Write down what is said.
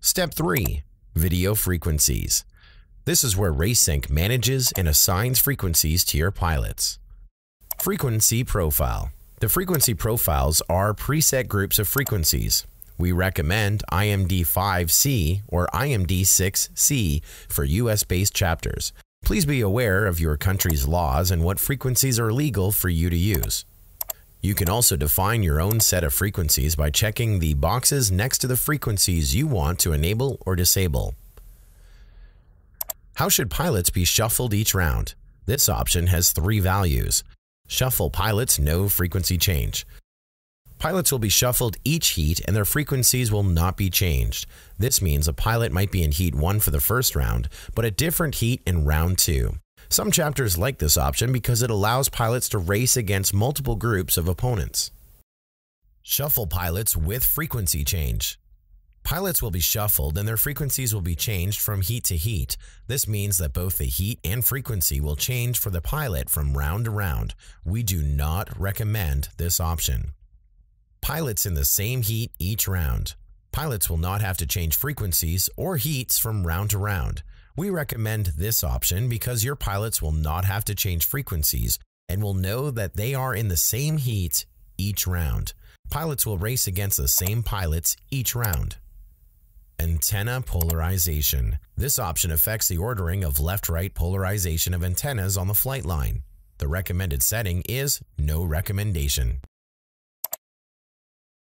Step 3. Video frequencies. This is where RaceSync manages and assigns frequencies to your pilots. Frequency profile. The frequency profiles are preset groups of frequencies. We recommend IMD5C or IMD6C for US-based chapters. Please be aware of your country's laws and what frequencies are legal for you to use. You can also define your own set of frequencies by checking the boxes next to the frequencies you want to enable or disable. How should pilots be shuffled each round? This option has 3 values. Shuffle pilots, no frequency change. Pilots will be shuffled each heat and their frequencies will not be changed. This means a pilot might be in Heat 1 for the first round, but a different heat in Round 2. Some chapters like this option because it allows pilots to race against multiple groups of opponents. Shuffle pilots with frequency change. Pilots will be shuffled and their frequencies will be changed from heat to heat. This means that both the heat and frequency will change for the pilot from round to round. We do not recommend this option. Pilots in the same heat each round. Pilots will not have to change frequencies or heats from round to round. We recommend this option because your pilots will not have to change frequencies and will know that they are in the same heat each round. Pilots will race against the same pilots each round. Antenna polarization. This option affects the ordering of left-right polarization of antennas on the flight line. The recommended setting is no recommendation.